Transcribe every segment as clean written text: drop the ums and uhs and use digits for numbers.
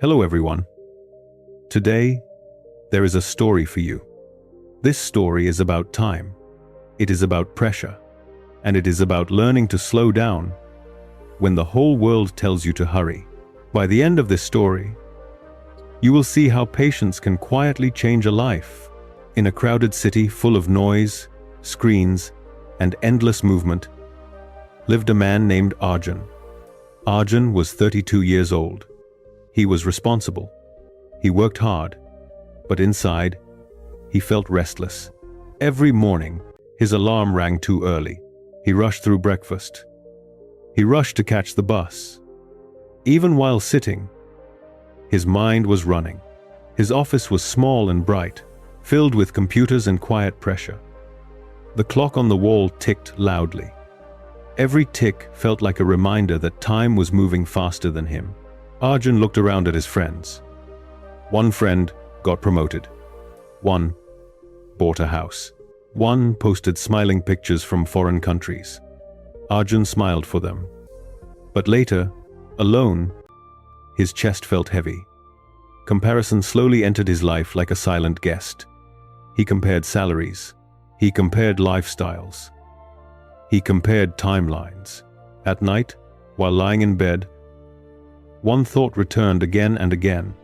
Hello everyone. Today, there is a story for you. This story is about time. It is about pressure. And it is about learning to slow down when the whole world tells you to hurry. By the end of this story, you will see how patience can quietly change a life. In a crowded city full of noise, screens, and endless movement, lived a man named Arjun. Arjun was 32 years old. He was responsible. He worked hard, but inside, he felt restless. Every morning, his alarm rang too early. He rushed through breakfast. He rushed to catch the bus. Even while sitting, his mind was running. His office was small and bright, filled with computers and quiet pressure. The clock on the wall ticked loudly. Every tick felt like a reminder that time was moving faster than him. Arjun looked around at his friends. One friend got promoted. One bought a house. One posted smiling pictures from foreign countries. Arjun smiled for them. But later, alone, his chest felt heavy. Comparison slowly entered his life like a silent guest. He compared salaries. He compared lifestyles. He compared timelines. At night, while lying in bed, one thought returned again and again.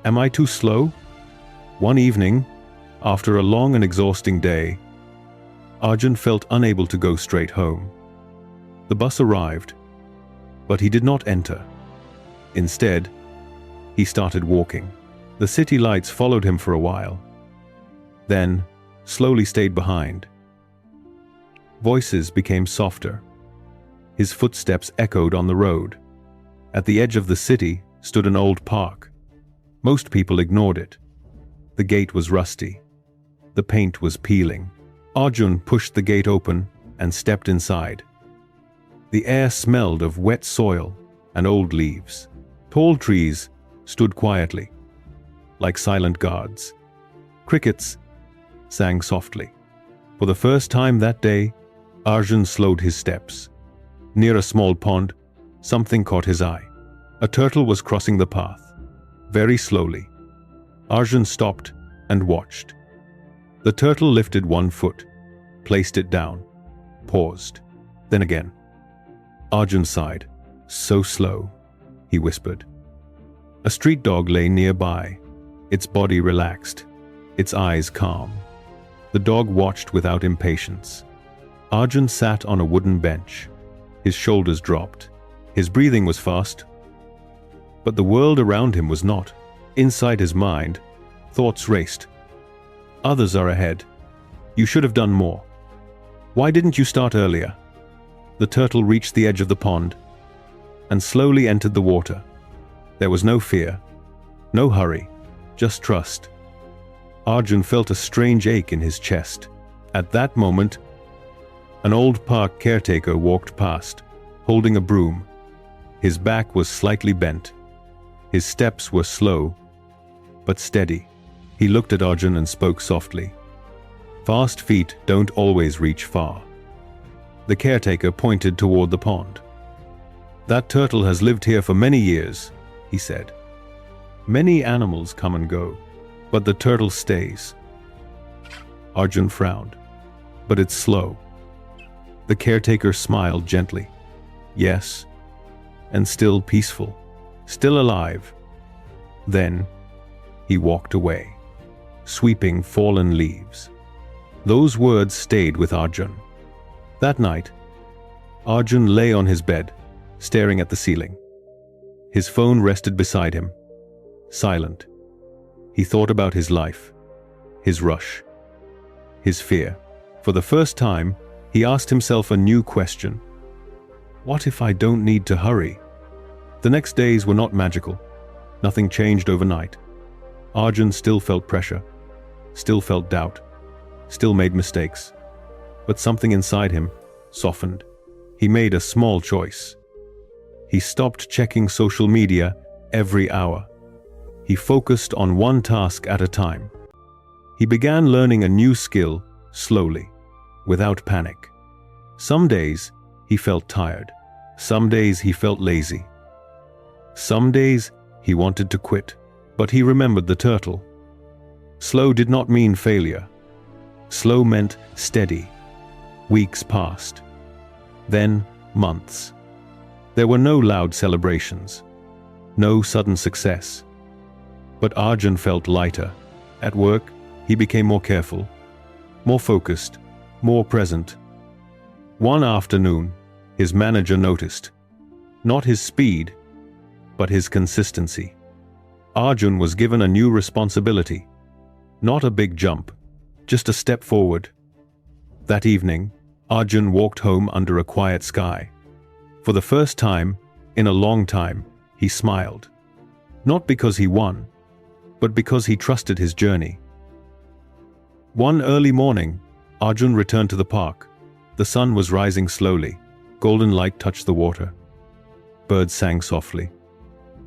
Am I too slow? One evening, after a long and exhausting day, Arjun felt unable to go straight home. The bus arrived, but he did not enter. Instead, he started walking. The city lights followed him for a while, then slowly stayed behind. Voices became softer. His footsteps echoed on the road. At the edge of the city stood an old park. Most people ignored it. The gate was rusty. The paint was peeling. Arjun pushed the gate open and stepped inside. The air smelled of wet soil and old leaves. Tall trees stood quietly, like silent guards. Crickets sang softly. For the first time that day, Arjun slowed his steps. Near a small pond, something caught his eye. A turtle was crossing the path. Very slowly, Arjun stopped and watched. The turtle lifted one foot, placed it down, paused, then again. Arjun sighed. So slow, he whispered. A street dog lay nearby, its body relaxed, its eyes calm. The dog watched without impatience. Arjun sat on a wooden bench. His shoulders dropped. His breathing was fast, but the world around him was not. Inside his mind, thoughts raced. Others are ahead. You should have done more. Why didn't you start earlier? The turtle reached the edge of the pond and slowly entered the water. There was no fear, no hurry, just trust. Arjun felt a strange ache in his chest. At that moment, an old park caretaker walked past, holding a broom. His back was slightly bent. His steps were slow, but steady. He looked at Arjun and spoke softly. Fast feet don't always reach far. The caretaker pointed toward the pond. That turtle has lived here for many years, he said. Many animals come and go, but the turtle stays. Arjun frowned. But it's slow. The caretaker smiled gently. Yes, and still peaceful, still alive. Then he walked away, sweeping fallen leaves. Those words stayed with Arjun. That night, Arjun lay on his bed, staring at the ceiling. His phone rested beside him, silent. He thought about his life, his rush, his fear. For the first time, he asked himself a new question. What if I don't need to hurry? The next days were not magical. Nothing changed overnight. Arjun still felt pressure, still felt doubt, still made mistakes. But something inside him softened. He made a small choice. He stopped checking social media every hour. He focused on one task at a time. He began learning a new skill slowly, without panic. Some days he felt tired. Some days he felt lazy. Some days He wanted to quit, but he remembered the turtle. Slow did not mean failure. Slow meant steady. Weeks passed. Then months. There were no loud celebrations. No sudden success. But Arjun felt lighter. At work, he became more careful, more focused, more present. One afternoon, his manager noticed, not his speed, but his consistency. Arjun was given a new responsibility. Not a big jump, just a step forward. That evening, Arjun walked home under a quiet sky. For the first time, in a long time, he smiled. Not because he won, but because he trusted his journey. One early morning, Arjun returned to the park. The sun was rising slowly. Golden light touched the water. Birds sang softly.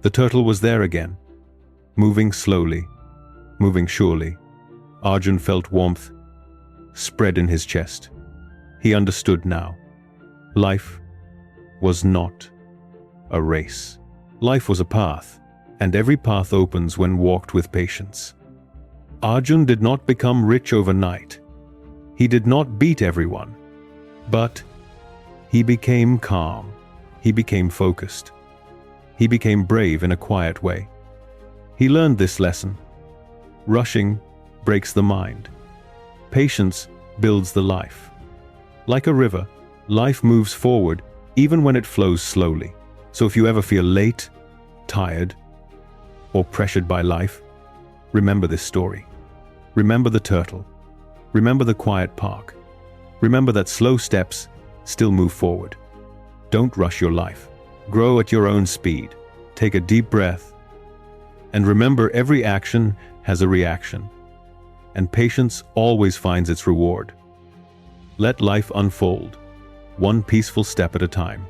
The turtle was there again, moving slowly, moving surely. Arjun felt warmth spread in his chest. He understood now. Life was not a race. Life was a path, and every path opens when walked with patience. Arjun did not become rich overnight. He did not beat everyone, but he became calm. He became focused. He became brave in a quiet way. He learned this lesson. Rushing breaks the mind. Patience builds the life. Like a river, life moves forward even when it flows slowly. So if you ever feel late, tired, or pressured by life, remember this story. Remember the turtle. Remember the quiet park. Remember that slow steps still move forward. Don't rush your life. Grow at your own speed. Take a deep breath. And remember, every action has a reaction. And patience always finds its reward. Let life unfold, one peaceful step at a time.